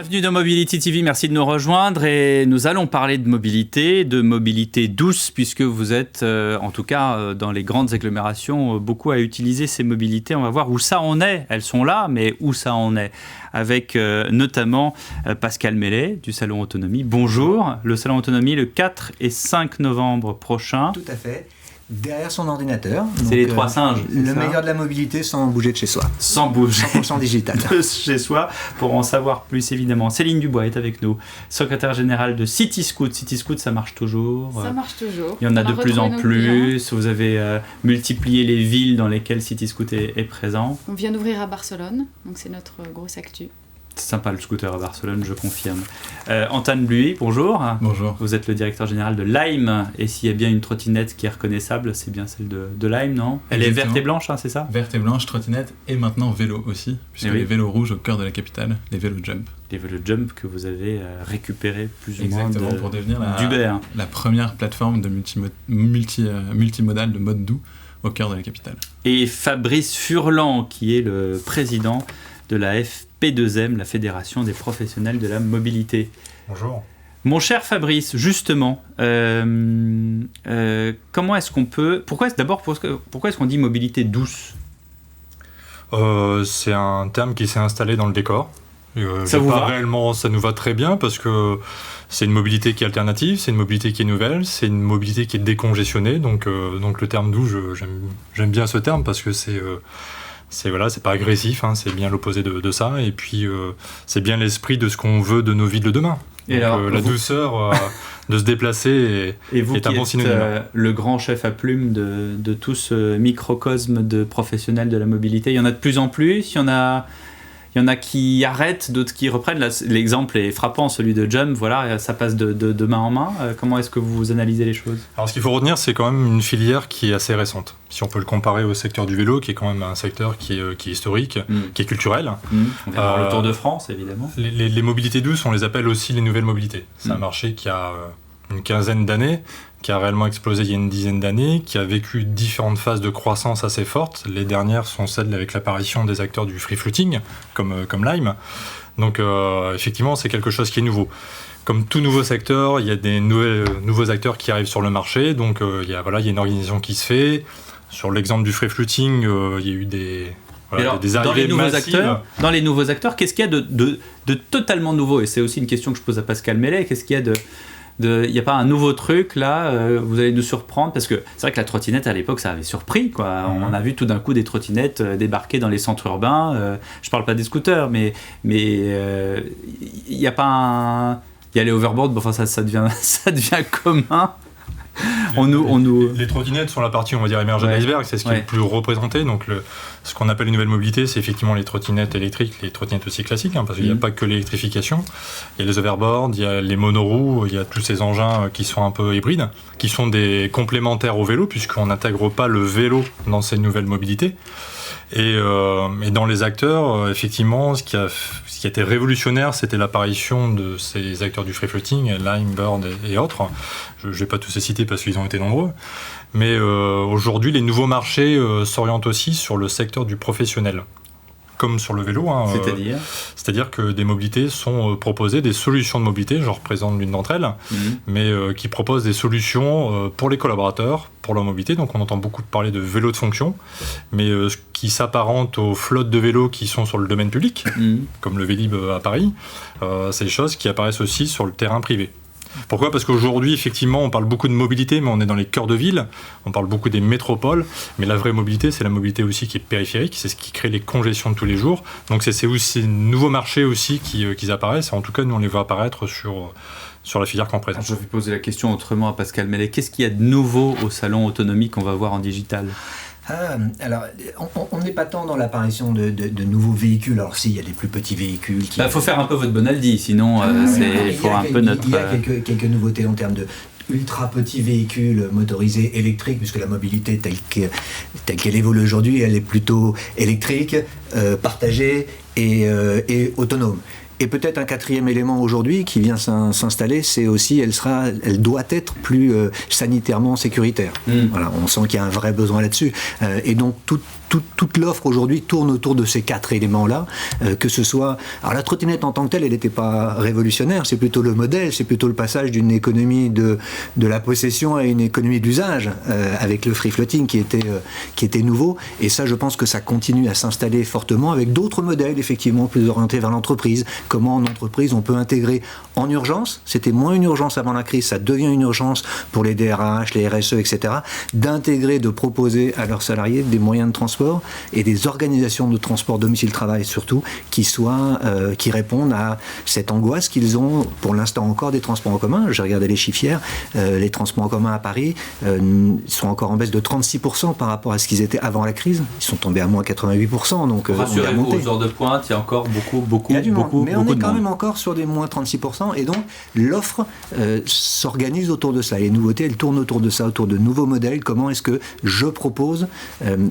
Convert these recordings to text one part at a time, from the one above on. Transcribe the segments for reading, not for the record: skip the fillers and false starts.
Bienvenue dans Mobility TV, merci de nous rejoindre et nous allons parler de mobilité douce puisque vous êtes, en tout cas dans les grandes agglomérations, beaucoup à utiliser ces mobilités. On va voir où ça en est, elles sont là, mais où ça en est, avec notamment Pascal Mellet du Salon Autonomie. Bonjour, le Salon Autonomie le 4 et 5 novembre prochain. Tout à fait. Derrière son ordinateur. C'est les trois singes. Le meilleur de la mobilité sans bouger de chez soi. Sans bouger. 100% digital. De chez soi, pour en savoir plus évidemment. Céline Dubois est avec nous, secrétaire générale de Cityscoot. Cityscoot, ça marche toujours. Ça marche toujours. Il y en a de plus en plus. Vous avez multiplié les villes dans lesquelles Cityscoot est présent. On vient d'ouvrir à Barcelone, donc c'est notre grosse actu. C'est sympa le scooter à Barcelone, je confirme. Antoine Bluy, bonjour. Bonjour. Vous êtes le directeur général de Lime. Et s'il y a bien une trottinette qui est reconnaissable, c'est bien celle de Lime, non ? Elle est verte et blanche, hein, c'est ça ? Verte et blanche, trottinette et maintenant vélo aussi, puisque les vélos rouges au cœur de la capitale, les vélos Jump. Les vélos Jump que vous avez récupérés plus ou moins pour devenir d'Uber. La première plateforme de multimodal de mode doux au cœur de la capitale. Et Fabrice Furlan, qui est le président de la FP2M, la Fédération des professionnels de la mobilité. Bonjour. Mon cher Fabrice, justement, comment est-ce qu'on peut... Pourquoi est-ce qu'on dit mobilité douce ? C'est un terme qui s'est installé dans le décor. Ça vous va ? Réellement, ça nous va très bien parce que c'est une mobilité qui est alternative, c'est une mobilité qui est nouvelle, c'est une mobilité qui est décongestionnée. Donc le terme doux, j'aime bien ce terme parce que c'est pas agressif, hein, c'est bien l'opposé de ça, et puis c'est bien l'esprit de ce qu'on veut de nos villes de demain. Et donc, alors, la douceur de se déplacer est un bon synonyme. Le grand chef à plume de tout ce microcosme de professionnels de la mobilité, il y en a de plus en plus, il y en a qui arrêtent, d'autres qui reprennent. Là, l'exemple est frappant, celui de Jump, voilà, ça passe de main en main. Comment est-ce que vous analysez les choses ? Alors, ce qu'il faut retenir, c'est quand même une filière qui est assez récente. Si on peut le comparer au secteur du vélo, qui est quand même un secteur qui est historique, qui est culturel. On vient voir le Tour de France, évidemment. Les mobilités douces, on les appelle aussi les nouvelles mobilités. C'est un marché qui a une quinzaine d'années, qui a réellement explosé il y a une dizaine d'années, qui a vécu différentes phases de croissance assez fortes. Les dernières sont celles avec l'apparition des acteurs du free floating, comme Lime. Donc effectivement, c'est quelque chose qui est nouveau. Comme tout nouveau secteur, il y a des nouveaux acteurs qui arrivent sur le marché, donc il y a une organisation qui se fait. Sur l'exemple du free floating, il y a eu des arrivées massives. Dans les nouveaux acteurs, qu'est-ce qu'il y a de totalement nouveau ? Et c'est aussi une question que je pose à Pascal Mellet. Qu'est-ce qu'il y a il n'y a pas un nouveau truc là, vous allez nous surprendre, parce que c'est vrai que la trottinette à l'époque ça avait surpris quoi. On a vu tout d'un coup des trottinettes débarquer dans les centres urbains, je parle pas des scooters mais il n'y a pas il y a les hoverboards, enfin ça devient commun. Les trottinettes sont la partie, on va dire, émergée de l'iceberg, c'est ce qui est le plus représenté. Donc ce qu'on appelle une nouvelle mobilité, c'est effectivement les trottinettes électriques, les trottinettes aussi classiques, hein, parce qu'il n'y a pas que l'électrification. Il y a les hoverboards, il y a les monoroues, il y a tous ces engins qui sont un peu hybrides, qui sont des complémentaires au vélo, puisqu'on n'intègre pas le vélo dans ces nouvelles mobilités. Et dans les acteurs, effectivement, ce qui a été révolutionnaire, c'était l'apparition de ces acteurs du free floating, Lime, Bird et autres. Je ne vais pas tous les citer parce qu'ils ont été nombreux. Mais aujourd'hui, les nouveaux marchés s'orientent aussi sur le secteur du professionnel, comme sur le vélo. Hein, c'est-à-dire que des mobilités sont proposées, des solutions de mobilité, j'en représente l'une d'entre elles, mais qui proposent des solutions pour les collaborateurs, pour leur mobilité. Donc on entend beaucoup parler de vélo de fonction, mais ce qui s'apparente aux flottes de vélos qui sont sur le domaine public, comme le Vélib à Paris, c'est des choses qui apparaissent aussi sur le terrain privé. Pourquoi ? Parce qu'aujourd'hui, effectivement, on parle beaucoup de mobilité, mais on est dans les cœurs de ville, on parle beaucoup des métropoles, mais la vraie mobilité, c'est la mobilité aussi qui est périphérique, c'est ce qui crée les congestions de tous les jours. Donc c'est aussi un nouveau marché aussi qui apparaissent, en tout cas, nous, on les voit apparaître sur la filière qu'on présente. Je vais poser la question autrement à Pascal Mellet. Qu'est-ce qu'il y a de nouveau au salon Autonomie qu'on va voir en digital ? Alors, on n'est pas tant dans l'apparition de nouveaux véhicules. Alors, si, il y a des plus petits véhicules. Il faut faire un peu votre Bonaldi, sinon il faut un peu notre... Il y a quelques nouveautés en termes de ultra petits véhicules motorisés électriques, puisque la mobilité telle qu'elle évolue aujourd'hui, elle est plutôt électrique, partagée et autonome. Et peut-être un quatrième élément aujourd'hui qui vient s'installer, c'est aussi, elle doit être plus sanitairement sécuritaire. Voilà, on sent qu'il y a un vrai besoin là-dessus. Et donc, toute l'offre aujourd'hui tourne autour de ces 4 éléments-là, que ce soit... Alors la trottinette en tant que telle, elle n'était pas révolutionnaire, c'est plutôt le modèle, c'est plutôt le passage d'une économie de la possession à une économie d'usage, avec le free floating qui était nouveau, et ça je pense que ça continue à s'installer fortement avec d'autres modèles effectivement plus orientés vers l'entreprise. Comment en entreprise on peut intégrer en urgence, c'était moins une urgence avant la crise, ça devient une urgence pour les DRH, les RSE, etc., d'intégrer, de proposer à leurs salariés des moyens de transport et des organisations de transport domicile-travail surtout qui répondent à cette angoisse qu'ils ont pour l'instant encore des transports en commun. J'ai regardé les chiffres hier, les transports en commun à Paris sont encore en baisse de 36% par rapport à ce qu'ils étaient avant la crise. Ils sont tombés à moins 88%, donc rassurez-vous, aux heures de pointe, il y a encore beaucoup mais on est quand même encore sur des moins 36%, et donc l'offre s'organise autour de ça. Les nouveautés, elles tournent autour de ça, autour de nouveaux modèles. Comment est-ce que je propose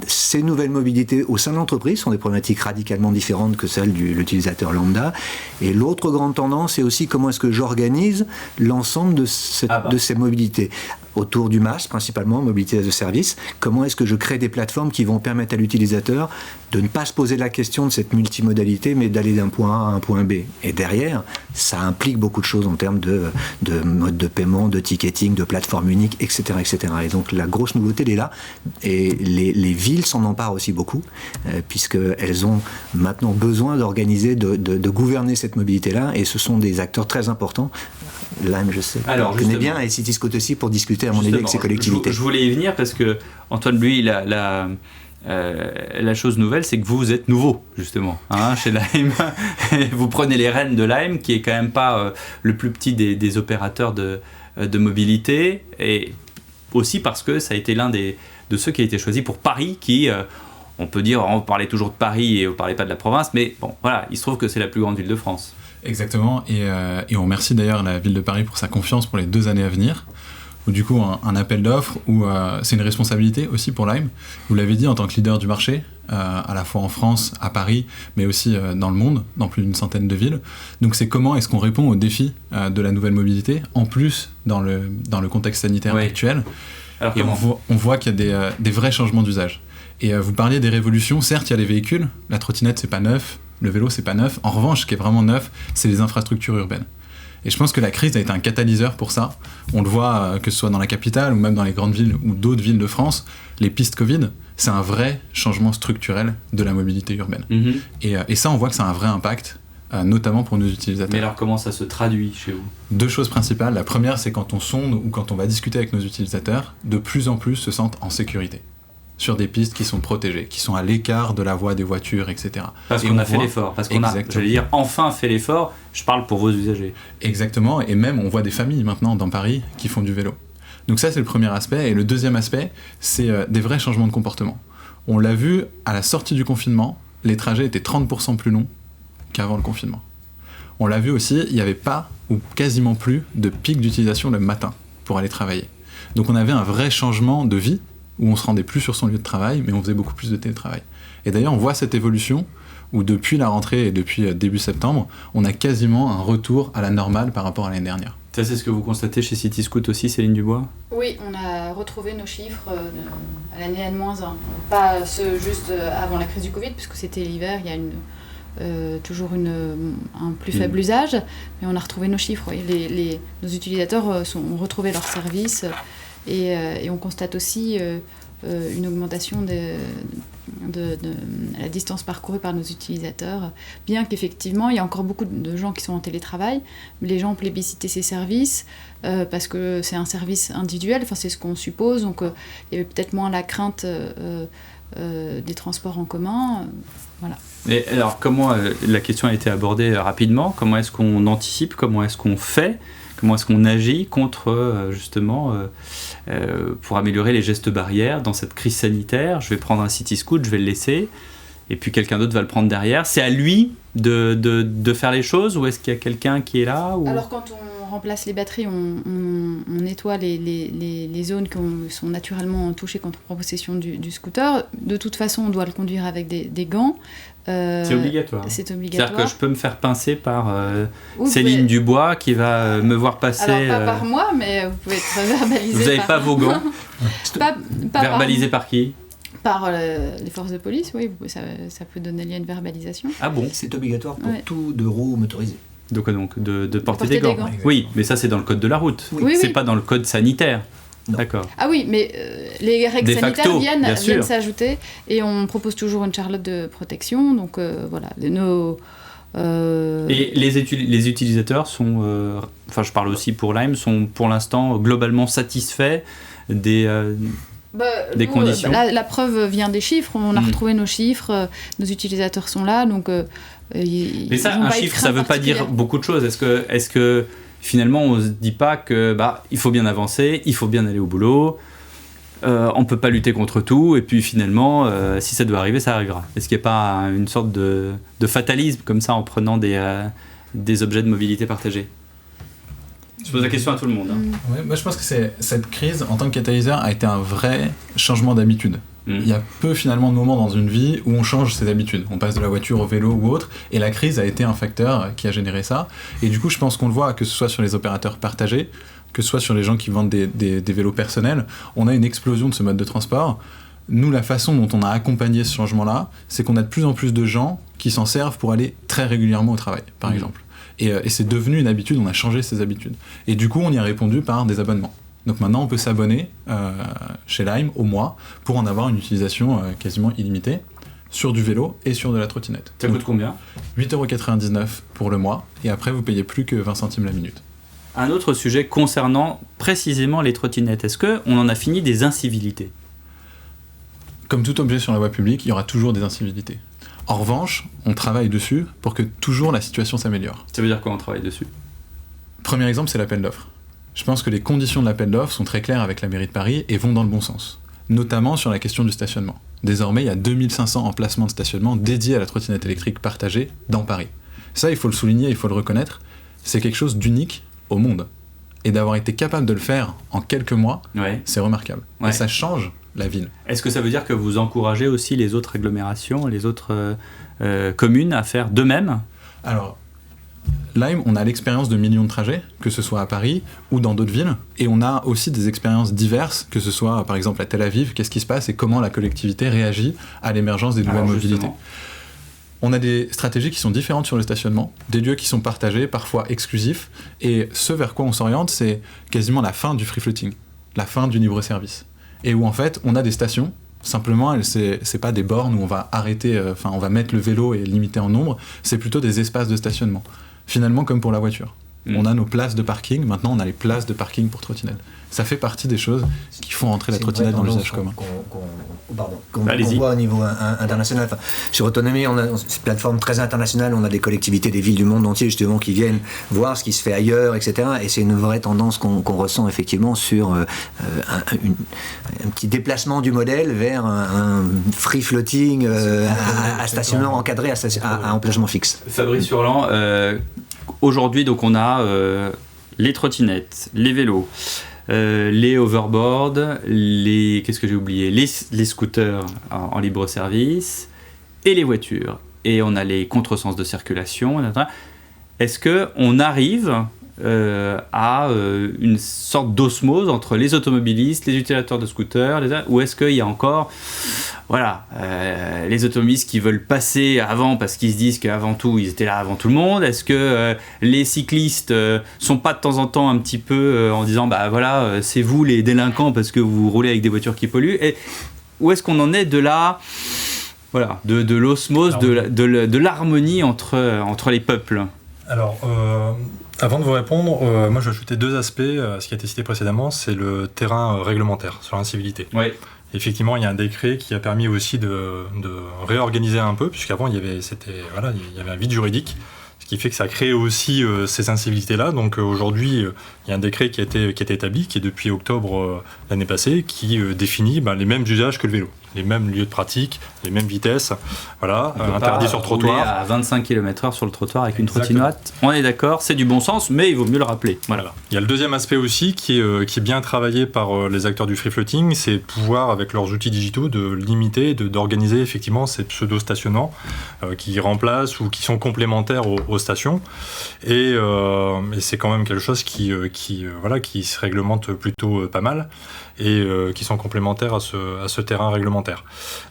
ces nouvelles mobilités au sein de l'entreprise? Sont des problématiques radicalement différentes que celles de l'utilisateur lambda. Et l'autre grande tendance, c'est aussi comment est-ce que j'organise l'ensemble de ces mobilités. Autour du MaaS, principalement, mobilité as a service. Comment est-ce que je crée des plateformes qui vont permettre à l'utilisateur de ne pas se poser la question de cette multimodalité, mais d'aller d'un point A à un point B. Et derrière, ça implique beaucoup de choses en termes de mode de paiement, de ticketing, de plateforme unique, etc., etc. Et donc la grosse nouveauté, elle est là. Et les villes s'en emparent aussi beaucoup, puisqu'elles ont maintenant besoin d'organiser, de gouverner cette mobilité-là. Et ce sont des acteurs très importants. Lime, je sais, je connais bien, et Cityscoot aussi, pour discuter à mon avis avec ces collectivités. Je voulais y venir parce que Antoine, lui, la chose nouvelle, c'est que vous êtes nouveau, justement, chez Lime. Vous prenez les rênes de Lime, qui est quand même pas le plus petit des opérateurs de mobilité, et aussi parce que ça a été l'un de ceux qui a été choisi pour Paris, qui... on peut dire, on parlait toujours de Paris et on ne parlait pas de la province, mais bon, voilà, il se trouve que c'est la plus grande ville de France. Exactement, et on remercie d'ailleurs la ville de Paris pour sa confiance pour les 2 années à venir, où du coup un appel d'offres, où c'est une responsabilité aussi pour Lime, vous l'avez dit, en tant que leader du marché, à la fois en France, à Paris, mais aussi dans le monde, dans plus d'une centaine de villes. Donc c'est comment est-ce qu'on répond aux défis de la nouvelle mobilité, en plus dans le contexte sanitaire actuel. Alors, et on voit qu'il y a des vrais changements d'usage. Et vous parliez des révolutions, certes il y a les véhicules, la trottinette c'est pas neuf, le vélo c'est pas neuf, en revanche ce qui est vraiment neuf c'est les infrastructures urbaines. Et je pense que la crise a été un catalyseur pour ça. On le voit que ce soit dans la capitale ou même dans les grandes villes ou d'autres villes de France, les pistes Covid, c'est un vrai changement structurel de la mobilité urbaine. Et ça on voit que ça a un vrai impact, notamment pour nos utilisateurs. Mais alors comment ça se traduit chez vous ? 2 choses principales. La première c'est quand on sonde ou quand on va discuter avec nos utilisateurs, de plus en plus se sentent en sécurité sur des pistes qui sont protégées, qui sont à l'écart de la voie des voitures, etc. Parce qu'on a fait l'effort, parce qu'on a, j'allais dire, enfin fait l'effort, je parle pour vos usagers. Exactement, et même on voit des familles maintenant dans Paris qui font du vélo. Donc ça c'est le premier aspect, et le deuxième aspect, c'est des vrais changements de comportement. On l'a vu, à la sortie du confinement, les trajets étaient 30% plus longs qu'avant le confinement. On l'a vu aussi, il n'y avait pas, ou quasiment plus, de pic d'utilisation le matin pour aller travailler. Donc on avait un vrai changement de vie, où on se rendait plus sur son lieu de travail, mais on faisait beaucoup plus de télétravail. Et d'ailleurs, on voit cette évolution, où depuis la rentrée et depuis début septembre, on a quasiment un retour à la normale par rapport à l'année dernière. Ça, c'est ce que vous constatez chez Cityscoot aussi, Céline Dubois ? Oui, on a retrouvé nos chiffres à l'année N-1. Pas ceux juste avant la crise du Covid, puisque c'était l'hiver, il y a toujours un plus faible usage, mais on a retrouvé nos chiffres. Oui. Nos utilisateurs ont retrouvé leur service. Et on constate aussi une augmentation de la distance parcourue par nos utilisateurs, bien qu'effectivement il y a encore beaucoup de gens qui sont en télétravail, mais les gens ont plébiscité ces services parce que c'est un service individuel, enfin c'est ce qu'on suppose, donc il y avait peut-être moins la crainte des transports en commun, voilà. Et alors comment la question a été abordée rapidement, comment est-ce qu'on anticipe, comment est-ce qu'on fait ? Comment est-ce qu'on agit contre, justement, pour améliorer les gestes barrières dans cette crise sanitaire ? Je vais prendre un Cityscoot, je vais le laisser, et puis quelqu'un d'autre va le prendre derrière. C'est à lui de faire les choses, ou est-ce qu'il y a quelqu'un qui est là ou... Alors quand on remplace les batteries, on nettoie les zones qui sont naturellement touchées quand on prend possession du scooter. De toute façon, on doit le conduire avec des gants. C'est obligatoire. C'est obligatoire. C'est-à-dire que je peux me faire pincer par Céline Dubois qui va me voir passer... Alors pas par moi, mais vous pouvez être verbalisé. Vous n'avez pas vos gants. Verbalisé par qui ? Par les forces de police, oui, ça peut donner lieu à une verbalisation. Ah bon ? C'est obligatoire pour tout deux roues motorisé. Donc de porter des gants. Oui, mais ça c'est dans le code de la route. Oui. C'est pas dans le code sanitaire. Non. D'accord. Ah oui, mais les règles sanitaires viennent s'ajouter et on propose toujours une charlotte de protection. Donc voilà, Et les utilisateurs sont, je parle aussi pour Lime, sont pour l'instant globalement satisfaits des conditions. La preuve vient des chiffres, on a retrouvé nos chiffres, nos utilisateurs sont là, donc... mais ça, un chiffre, ça ne veut pas dire beaucoup de choses. Est-ce que finalement, on ne se dit pas que il faut bien avancer, il faut bien aller au boulot, on ne peut pas lutter contre tout, et puis finalement, si ça doit arriver, ça arrivera. Est-ce qu'il n'y a pas une sorte de fatalisme comme ça en prenant des objets de mobilité partagés ? Je pose la question à tout le monde. Ouais, moi je pense que cette crise, en tant que catalyseur, a été un vrai changement d'habitude. Il y a peu finalement de moments dans une vie où on change ses habitudes. On passe de la voiture au vélo ou autre, et la crise a été un facteur qui a généré ça. Et du coup, je pense qu'on le voit, que ce soit sur les opérateurs partagés, que ce soit sur les gens qui vendent des vélos personnels, on a une explosion de ce mode de transport. Nous, la façon dont on a accompagné ce changement-là, c'est qu'on a de plus en plus de gens qui s'en servent pour aller très régulièrement au travail, par exemple. Et c'est devenu une habitude, on a changé ses habitudes. Et du coup, on y a répondu par des abonnements. Donc maintenant, on peut s'abonner chez Lime au mois pour en avoir une utilisation quasiment illimitée sur du vélo et sur de la trottinette. Ça coûte combien ? 8,99€ pour le mois, et après, vous payez plus que 20 centimes la minute. Un autre sujet concernant précisément les trottinettes. Est-ce qu'on en a fini des incivilités ? Comme tout objet sur la voie publique, il y aura toujours des incivilités. En revanche, on travaille dessus pour que toujours la situation s'améliore. Ça veut dire quoi, on travaille dessus ? Premier exemple, c'est l'appel d'offres. Je pense que les conditions de l'appel d'offres sont très claires avec la mairie de Paris et vont dans le bon sens, notamment sur la question du stationnement. Désormais, il y a 2500 emplacements de stationnement dédiés à la trottinette électrique partagée dans Paris. Ça, il faut le souligner, il faut le reconnaître, c'est quelque chose d'unique au monde. Et d'avoir été capable de le faire en quelques mois, c'est remarquable. Et ça change la ville. Est-ce que ça veut dire que vous encouragez aussi les autres agglomérations, les autres communes à faire de même ? Alors, Lime, on a l'expérience de millions de trajets, que ce soit à Paris ou dans d'autres villes, et on a aussi des expériences diverses, que ce soit par exemple à Tel Aviv, qu'est-ce qui se passe et comment la collectivité réagit à l'émergence des nouvelles mobilités. On a des stratégies qui sont différentes sur le stationnement, des lieux qui sont partagés, parfois exclusifs, et ce vers quoi on s'oriente, c'est quasiment la fin du free floating, la fin du libre-service, et où en fait on a des stations. Simplement, c'est pas des bornes où on va arrêter, on va mettre le vélo et limiter en nombre, c'est plutôt des espaces de stationnement. Finalement, comme pour la voiture. On a nos places de parking, maintenant on a les places de parking pour trottinettes. Ça fait partie des choses qui font entrer la trottinette dans l'usage commun. Qu'on voit au niveau international. Enfin, sur Autonomie, on a cette plateforme très internationale, on a des collectivités, des villes du monde entier justement qui viennent voir ce qui se fait ailleurs, etc. Et c'est une vraie tendance qu'on ressent effectivement sur un petit déplacement du modèle vers un free floating à stationnement encadré, à emplacement fixe. Fabrice Hurlan, aujourd'hui, donc on a les trottinettes, les vélos, les overboards, qu'est-ce que j'ai oublié, les scooters en libre service et les voitures. Et on a les contresens de circulation. Est-ce qu'on arrive à une sorte d'osmose entre les automobilistes, les utilisateurs de scooters, ou est-ce qu'il y a encore les automobilistes qui veulent passer avant parce qu'ils se disent qu'avant tout ils étaient là avant tout le monde? Est-ce que les cyclistes sont pas de temps en temps un petit peu en disant c'est vous les délinquants parce que vous roulez avec des voitures qui polluent? Et où est-ce qu'on en est de de l'osmose, de l'harmonie entre les peuples? Alors, avant de vous répondre, moi je vais ajouter deux aspects à ce qui a été cité précédemment, c'est le terrain réglementaire sur l'incivilité. Oui. Effectivement, il y a un décret qui a permis aussi de réorganiser un peu, puisqu'avant il y avait un vide juridique, ce qui fait que ça a créé aussi ces incivilités-là. Donc aujourd'hui, il y a un décret qui a été établi, qui est depuis octobre l'année passée, qui définit les mêmes usages que le vélo. Les mêmes lieux de pratique, les mêmes vitesses, interdit sur trottoir. À 25 km/h sur le trottoir avec une trottinette, on est d'accord, c'est du bon sens, mais il vaut mieux le rappeler. Voilà. Il y a le deuxième aspect aussi qui est bien travaillé par les acteurs du free floating, c'est pouvoir, avec leurs outils digitaux, de limiter, d'organiser effectivement ces pseudo-stationnements qui remplacent ou qui sont complémentaires aux stations. Et c'est quand même quelque chose qui se réglemente plutôt pas mal et qui sont complémentaires à ce terrain réglementaire. complémentaires.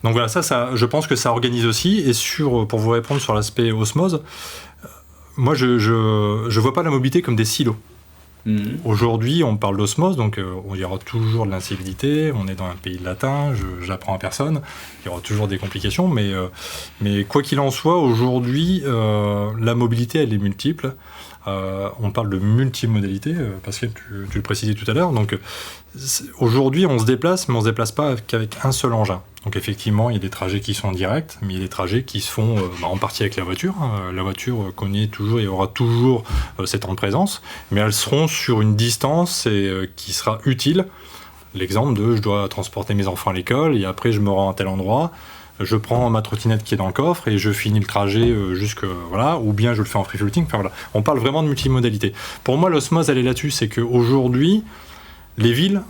Donc voilà, ça, je pense que ça organise aussi. Et pour vous répondre sur l'aspect osmose, moi, je vois pas la mobilité comme des silos. Aujourd'hui, on parle d'osmose, donc il y aura toujours de l'incivilité, on est dans un pays latin, j'apprends à personne, il y aura toujours des complications, mais quoi qu'il en soit, aujourd'hui, la mobilité, elle est multiple. On parle de multimodalité, Pascal, tu le précisais tout à l'heure. Donc, aujourd'hui, on se déplace, mais on ne se déplace pas qu'avec un seul engin. Donc, effectivement, il y a des trajets qui sont directs, mais il y a des trajets qui se font en partie avec la voiture. La voiture connaît toujours, il y aura toujours ces temps de présence, mais elles seront sur une distance qui sera utile. L'exemple de je dois transporter mes enfants à l'école et après je me rends à tel endroit. Je prends ma trottinette qui est dans le coffre et je finis le trajet ou bien je le fais en free floating. Enfin, voilà. On parle vraiment de multimodalité. Pour moi, l'osmose, elle est là-dessus. C'est qu'aujourd'hui, les villes,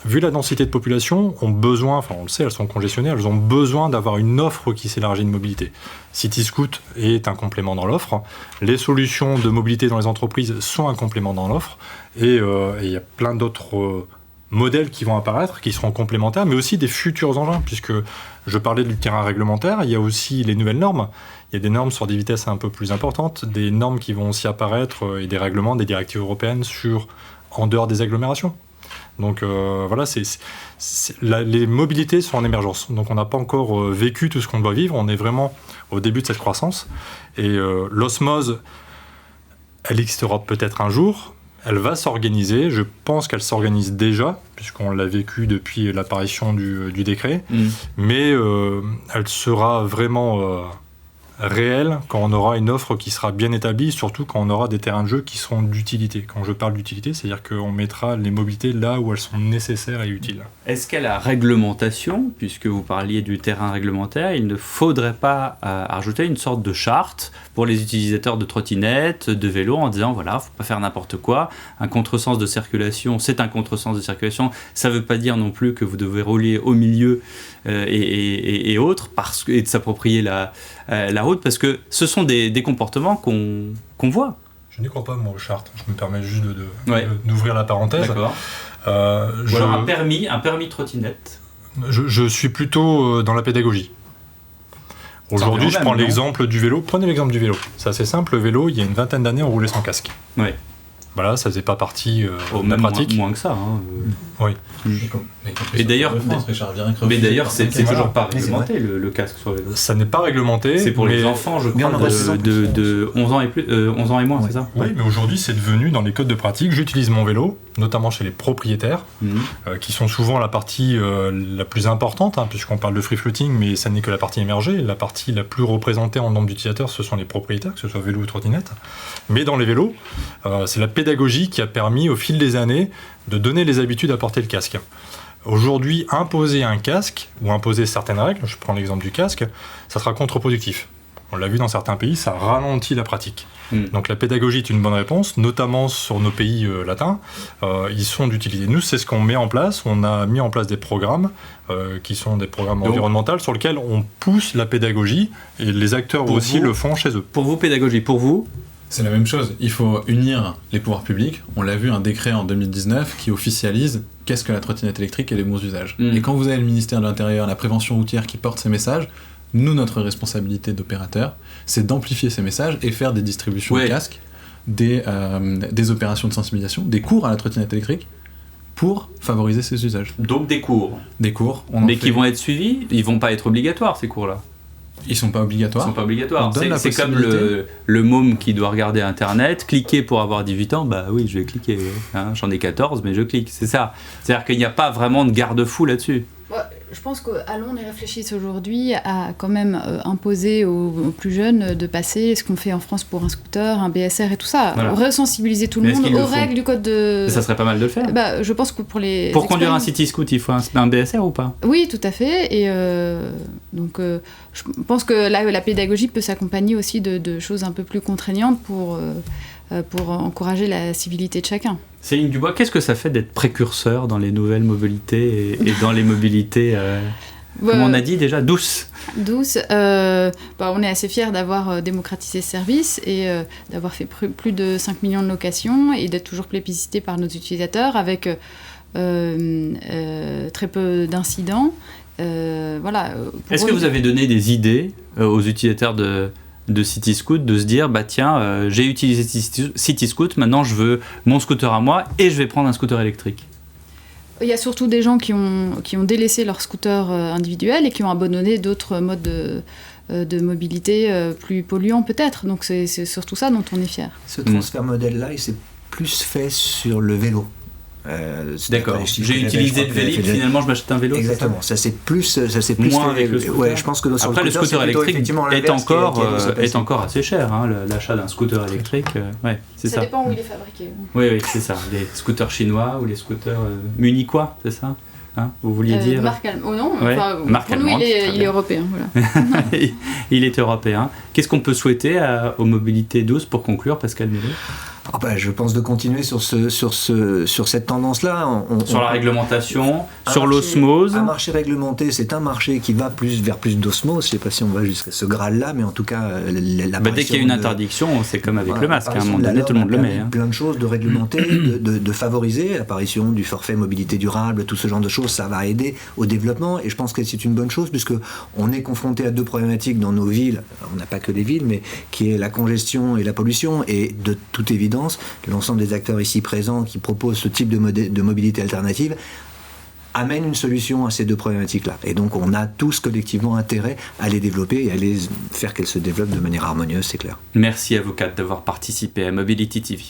vu la densité de population, ont besoin, enfin on le sait, elles sont congestionnées, elles ont besoin d'avoir une offre qui s'élargit de mobilité. CityScoot est un complément dans l'offre. Les solutions de mobilité dans les entreprises sont un complément dans l'offre. Et il y a plein d'autres modèles qui vont apparaître, qui seront complémentaires, mais aussi des futurs engins, puisque je parlais du terrain réglementaire, il y a aussi les nouvelles normes. Il y a des normes sur des vitesses un peu plus importantes, des normes qui vont aussi apparaître, et des règlements, des directives européennes en dehors des agglomérations. Donc voilà, les mobilités sont en émergence. Donc on n'a pas encore vécu tout ce qu'on doit vivre, on est vraiment au début de cette croissance. Et l'osmose, elle existera peut-être un jour. Elle va s'organiser, je pense qu'elle s'organise déjà, puisqu'on l'a vécu depuis l'apparition du décret, mais elle sera vraiment réelle quand on aura une offre qui sera bien établie, surtout quand on aura des terrains de jeu qui seront d'utilité. Quand je parle d'utilité, c'est-à-dire qu'on mettra les mobilités là où elles sont nécessaires et utiles. Est-ce qu'à la réglementation, puisque vous parliez du terrain réglementaire, il ne faudrait pas rajouter une sorte de charte pour les utilisateurs de trottinettes, de vélos, en disant voilà, il ne faut pas faire n'importe quoi, un contresens de circulation, c'est un contresens de circulation, ça ne veut pas dire non plus que vous devez rouler au milieu et autres, et de s'approprier la route, parce que ce sont des comportements qu'on voit. Je n'y crois pas, moi, aux chartes. Je me permets juste d'ouvrir la parenthèse. D'accord. Ou alors un permis trottinette. Je suis plutôt dans la pédagogie. Aujourd'hui, je prends l'exemple du vélo. Prenez l'exemple du vélo. C'est assez simple. Le vélo, il y a une vingtaine d'années, on roulait sans casque. Ouais. Voilà, ça faisait pas partie de la pratique. Moins que ça. Oui. Et d'ailleurs, c'est toujours pas réglementé le casque sur le vélo. Ça n'est pas réglementé. C'est pour les enfants, je crois, de 11 ans et plus, 11 ans et moins, c'est ça ? Oui, mais aujourd'hui, c'est devenu dans les codes de pratique. J'utilise mon vélo, notamment chez les propriétaires, qui sont souvent la partie la plus importante, puisqu'on parle de free floating, mais ça n'est que la partie émergée. La partie la plus représentée en nombre d'utilisateurs, ce sont les propriétaires, que ce soit vélo ou trottinette. Mais dans les vélos, c'est la pédagogie qui a permis, au fil des années, de donner les habitudes à porter le casque. Aujourd'hui, imposer un casque, ou imposer certaines règles, je prends l'exemple du casque, ça sera contre-productif. On l'a vu dans certains pays, ça ralentit la pratique. Donc la pédagogie est une bonne réponse, notamment sur nos pays latins. Ils sont d'utilité. Nous, c'est ce qu'on met en place. On a mis en place des programmes qui sont des programmes environnementaux sur lesquels on pousse la pédagogie, et les acteurs aussi le font chez eux. Pour vous, pédagogie, pour vous ? C'est la même chose, il faut unir les pouvoirs publics. On l'a vu, un décret en 2019 qui officialise qu'est-ce que la trottinette électrique et les bons usages. Et quand vous avez le ministère de l'Intérieur, la prévention routière qui porte ces messages, nous, notre responsabilité d'opérateur, c'est d'amplifier ces messages et faire des distributions de casques, des opérations de sensibilisation, des cours à la trottinette électrique pour favoriser ces usages. Donc des cours. Des cours. Mais qui vont être suivis, ils vont pas être obligatoires, ces cours-là. Ils sont pas obligatoires. Ils sont pas obligatoires. C'est comme le môme qui doit regarder Internet, cliquer pour avoir 18 ans, bah oui, je vais cliquer. J'en ai 14, mais je clique, c'est ça. C'est-à-dire qu'il n'y a pas vraiment de garde-fou là-dessus. Ouais, je pense qu'à Londres, ils réfléchissent aujourd'hui à quand même imposer aux plus jeunes de passer ce qu'on fait en France pour un scooter, un BSR et tout ça. Voilà. Resensibiliser tout le monde aux règles du code de... Ça serait pas mal de le faire. Je pense que pour les... Pour conduire un CityScoot, il faut un BSR ou pas ? Oui, tout à fait. Et donc, je pense que la pédagogie peut s'accompagner aussi de choses un peu plus contraignantes pour encourager la civilité de chacun. Céline Dubois, qu'est-ce que ça fait d'être précurseur dans les nouvelles mobilités et dans les mobilités, comment on a dit déjà, douces ? Douces. On est assez fiers d'avoir démocratisé ce service et d'avoir fait plus de 5 millions de locations et d'être toujours plébiscité par nos utilisateurs avec très peu d'incidents. Voilà. Est-ce que vous avez donné des idées aux utilisateurs de Cityscoot de se dire tiens, j'ai utilisé Cityscoot, maintenant je veux mon scooter à moi et je vais prendre un scooter électrique? Il y a surtout des gens qui ont délaissé leur scooter individuel et qui ont abandonné d'autres modes de mobilité plus polluants peut-être. Donc c'est surtout ça dont on est fier. Ce transfert modèle-là, il s'est plus fait sur le vélo. D'accord. J'ai utilisé le vélo, finalement je m'achète un vélo. Exactement. Ça c'est plus moins avec le scooter. Ouais, je pense que après le scooter électrique est encore assez cher. Hein, l'achat d'un scooter électrique, c'est ça. Ça dépend où il est fabriqué. Oui, c'est ça. Les scooters chinois ou les scooters munichois, c'est ça. Hein, vous vouliez dire marque allemande. Oh non. Ouais, marque pour nous, allemande, il est européen. Voilà. Il est européen. Qu'est-ce qu'on peut souhaiter aux mobilités douces pour conclure, Pascal Mellet? Je pense de continuer sur cette tendance-là. Sur la réglementation, sur l'osmose. Un marché réglementé, c'est un marché qui va vers plus d'osmose. Je ne sais pas si on va jusqu'à ce Graal-là, mais en tout cas, dès qu'il y a une interdiction, c'est comme avec le masque. À un moment donné, tout le monde le met. Plein de choses de réglementer, de favoriser l'apparition du forfait mobilité durable, tout ce genre de choses, ça va aider au développement. Et je pense que c'est une bonne chose, puisque on est confronté à deux problématiques dans nos villes. On n'a pas que les villes, mais qui est la congestion et la pollution. Et de toute évidence, l'ensemble des acteurs ici présents qui proposent ce type de mobilité alternative amène une solution à ces deux problématiques-là. Et donc on a tous collectivement intérêt à les développer et à les faire qu'elles se développent de manière harmonieuse, c'est clair. Merci Avocate d'avoir participé à Mobility TV.